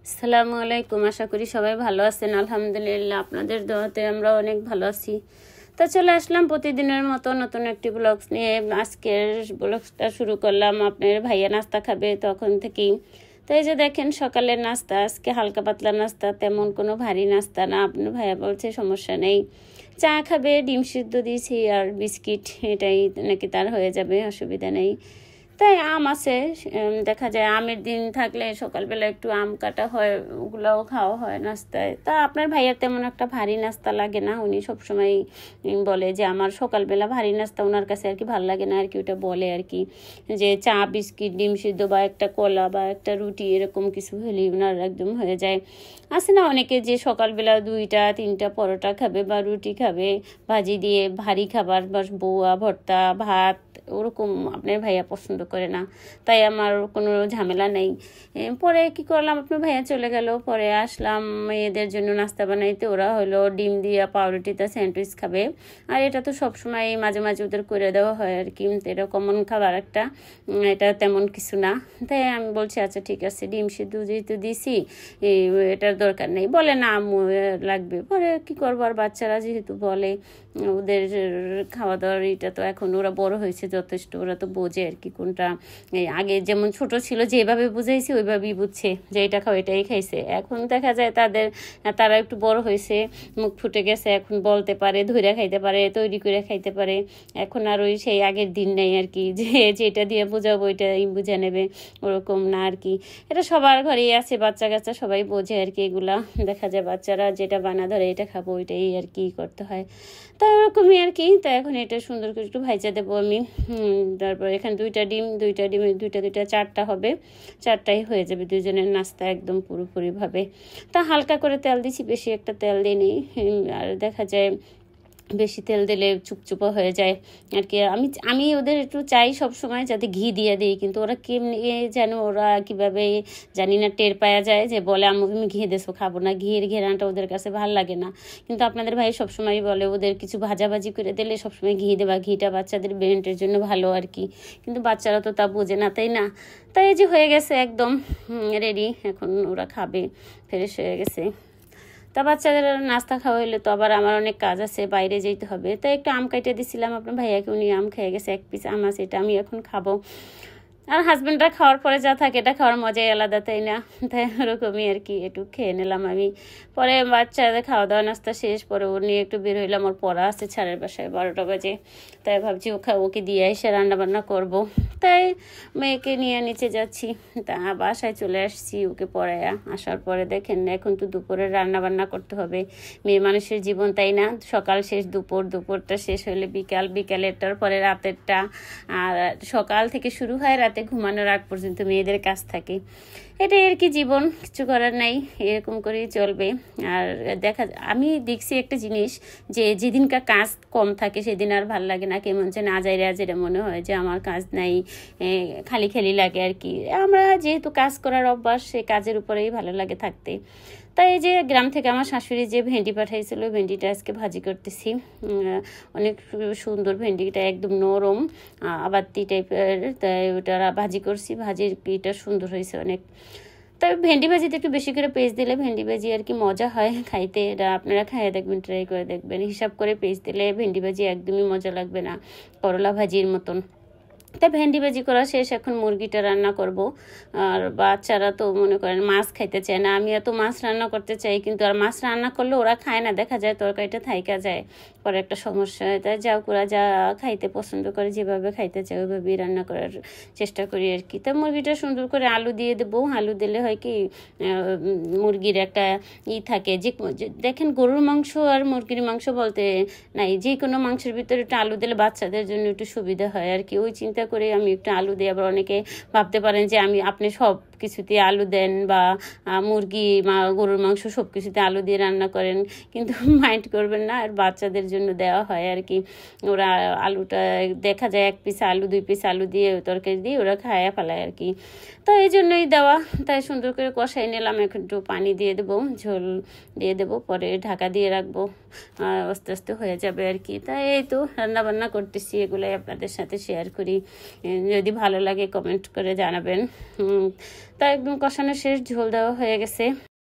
আসসালামু আলাইকুম। আশা করি সবাই ভালো আছেন। আলহামদুলিল্লাহ, আপনাদের দোয়াতে আমরা অনেক ভালো আছি। তা চলে আসলাম প্রতিদিনের মতো নতুন একটি ব্লগস নিয়ে। আজকের ব্লগসটা শুরু করলাম। আপনার ভাইয়া নাস্তা খাবে তখন থেকেই। তো এই যে দেখেন সকালের নাস্তা, আজকে হালকা পাতলা নাস্তা, তেমন কোনো ভারী নাস্তা না। আপনার ভাইয়া বলছে সমস্যা নেই, চা খাবে, ডিম সিদ্ধ দিয়েছি আর বিস্কিট, এটাই নাকি তার হয়ে যাবে, অসুবিধা নেই। তাই আম আছে, দেখা যায় আমের দিন থাকলে সকালবেলা একটু আম কাটা হয়, ওগুলোও খাওয়া হয় নাস্তায়। তা আপনার ভাইয়ার তেমন একটা ভারী নাস্তা লাগে না, উনি সবসময় বলে যে আমার সকালবেলা ভারী নাস্তা ওনার কাছে আর কি ভালো লাগে না আর কি। ওটা বলে আর কি যে চা বিস্কিট ডিম সিদ্ধ বা একটা কলা বা একটা রুটি এরকম কিছু হলেই ওনার একদম হয়ে যায়। আছে না অনেকে যে সকালবেলা 2-3টা পরোটা খাবে বা রুটি খাবে ভাজি দিয়ে, ভারী খাবার বা বউয়া ভর্তা ভাত, ওরকম আপনার ভাইয়া পছন্দ করে না। তাই আমার কোনো ঝামেলা নেই। পরে কি করলাম, আপনার ভাইয়া চলে গেল, পরে আসলাম মেয়েদের জন্য নাস্তা বানাইতে। ওরা হলো ডিম দিয়া পাউরুটিতে স্যান্ডউইচ খাবে। আর এটা তো সবসময় মাঝে মাঝে ওদের করে দেওয়া হয় আর কি, এটা কমন খাবার একটা, এটা তেমন কিছু না। তাই আমি বলছি আচ্ছা ঠিক আছে, ডিম সিদ্ধ যেহেতু দিছি এটার দরকার নেই, বলে না আম্মু লাগবে। পরে কি করবো, আর বাচ্চারা যেহেতু বলে, ওদের খাওয়া দাওয়ার এটা তো এখন ওরা বড় হয়েছে যথেষ্ট, ওরা তো বোঝে আর কি কোনটা। আগে যেমন ছোট ছিল যেভাবে বুঝাইছি ওইভাবেই বুঝছে যে এটা খাও, এটাই খাইছে। এখন দেখা যায় তারা একটু বড় হয়েছে, মুখ ফুটে গেছে, এখন বলতে পারে, ধরে খাইতে পারে, তৈরি করে খাইতে পারে। এখন আর ওই সেই আগের দিন নেই আর কি যে যেটা দিয়ে বোঝাবো ওইটাই বুঝে নেবে, ওরকম না আর কি। এটা সবার ঘরেই আছে, বাচ্চা কাচ্চা সবাই বোঝে আর কি এগুলা। দেখা যায় বাচ্চারা যেটা বানা ধরে এটা খাবো ওইটাই আর কি করতে হয়। তাই ওরকমই আর কি। তাই এখন এটা সুন্দর করে একটু ভাইজা দেবো আমি। তারপর এখানে দুইটা ডিমের দুইটা 4টা হবে, 4টাই হয়ে যাবে দুজনের নাস্তা একদম পুরোপুরিভাবে। তা হালকা করে তেল দিছি, বেশি একটা তেল দিইনি। আর দেখা যায় বেশি তেল দিলে চুপচুপা হয়ে যায় আর কি। আমি ওদের একটু চাই সব সময় যাতে ঘি দিয়ে দিই, কিন্তু ওরা কেমনি যেন, ওরা কীভাবে জানি না টের পাওয়া যায় যে বলে আম্মু তুমি ঘি দেছো, খাবো না, ঘিয়ের ঘেরানটা ওদের কাছে ভালো লাগে না। কিন্তু আপনাদের ভাই সবসময় বলে ওদের কিছু ভাজাভাজি করে দিলে সবসময় ঘি দেবা, ঘিটা বাচ্চাদের ব্রেনের জন্য ভালো আর কি। কিন্তু বাচ্চারা তো তা বোঝে না, তাই না? তাই এই যে হয়ে গেছে একদম রেডি, এখন ওরা খাবে, ফ্রেশ হয়ে গেছে। তা বাচ্চাদের নাস্তা খাওয়া হইলে তো আবার আমার অনেক কাজ আছে, বাইরে যেতে হবে। তাই একটু আম কাইটে দিছিলাম আপনার ভাইয়াকে, উনি আম খেয়ে গেছে, 1 পিস আম আছে, এটা আমি এখন খাবো। আর হাজব্যান্ডরা খাওয়ার পরে যা থাকে এটা খাওয়ার মজাই আলাদা, তাই না? তাই ওরকমই আর কি, একটু খেয়ে নিলাম আমি। পরে বাচ্চাদের খাওয়া দাওয়া নাস্তা শেষ, পরে ও নিয়ে একটু বের হইলাম, ওর পড়া আছে ছাড়ের বাসায় 12টা বাজে। তাই ভাবছি ওকে দিয়ে এসে রান্নাবান্না করব। তাই মেয়েকে নিয়ে নিচে যাচ্ছি। তা বাসায় চলে আসছি ওকে পড়ায়া। আসার পরে দেখেন এখন তো দুপুরে রান্নাবান্না করতে হবে, মেয়ে মানুষের জীবন, তাই না? সকাল শেষ দুপুরটা শেষ হলে বিকালেরটার পরে রাতেরটা। আর সকাল থেকে শুরু হয়, রাতে ঘুমানোর আগ পর্যন্ত মেয়েদের কাজ থাকে। এটাই আর কি জীবন, কিছু করার নাই, এরকম করেই চলবে। আর আমি দেখছি একটা জিনিস, যে যেদিনকার কাজ কম থাকে সেদিন আর ভাল লাগে না, কেমন যে না যাইরে আজেরে মনে হয় যে আমার কাজ নাই, খালি খালি লাগে আর কি। আমরা যেহেতু কাজ করার অভ্যাস, সে কাজের উপরেই ভালো লাগে থাকতে। তাই এই যে গ্রাম থেকে আমার শাশুড়ি যে ভেন্ডি পাঠাইছিল, ভেন্ডিটা আজকে ভাজি করতেছি। অনেক সুন্দর ভেন্ডিটা, একদম নরম আবাত্তি টাইপের, তাই ওটা ভাজি করছি। ভাজির ইটা সুন্দর হয়েছে অনেক। তবে ভেন্ডি ভাজিতে একটু বেশি করে পেস্ট দিলে ভেন্ডি ভাজি আর কি মজা হয় খাইতে। এটা আপনারা খাইয়ে দেখবেন, ট্রাই করে দেখবেন। হিসাব করে পেস্ট দিলে ভেন্ডি ভাজি একদমই মজা লাগবে না, করলা ভাজির মতন। তাই ভেন্ডি ভাজি করা শেষ, এখন মুরগিটা রান্না করব। আর বাচ্চারা তো মনে করেন মাছ খাইতে চায় না, আমি এত মাছ রান্না করতে চাই, কিন্তু আর মাছ রান্না করলে ওরা খায় না, দেখা যায় তরকারিটা থাইকা যায়, পরে একটা সমস্যা হয়। তাই ওরা যা খাইতে পছন্দ করে, যেভাবে খাইতে চায় ওইভাবেই রান্না করার চেষ্টা করি আর কি। তা মুরগিটা সুন্দর করে আলু দিয়ে দেবো। আলু দিলে হয় কি, মুরগির একটা থাকে যে, দেখেন গরুর মাংস আর মুরগির মাংস বলতে নাই, যে কোনো মাংসের ভিতরে একটু আলু দিলে বাচ্চাদের জন্য একটু সুবিধা হয় আর কি। ওই চিন্তা করে আমি একটু আলু দিই। আবার অনেকে ভাবতে পারেন যে আপনি সব কিছুতে আলু দেন, বা মুরগি গরুর মাংস সব কিছুতে আলু দিয়ে রান্না করেন, কিন্তু মাইন্ড করবেন না, আর বাচ্চাদের জন্য দেওয়া হয় আর কি। ওরা আলুটা দেখা যায় 1 পিস আলু 2 পিস আলু দিয়ে তরকারি দিয়ে ওরা খায়া ফেলায় আর কি। তো এই জন্যই দেওয়া। তাই সুন্দর করে কষাই নিলাম, এখন একটু পানি দিয়ে দেবো, ঝোল দিয়ে দেবো, পরে ঢাকা দিয়ে রাখবো, আস্তে আস্তে হয়ে যাবে আর কি। তাই এই তো রান্নাবান্না করতেছি, এগুলাই আপনাদের সাথে শেয়ার করি। যদি ভালো লাগে কমেন্ট করে জানাবেন। তাই একদম কষানো শেষ, ঝোল দেওয়া হয়ে গেছে।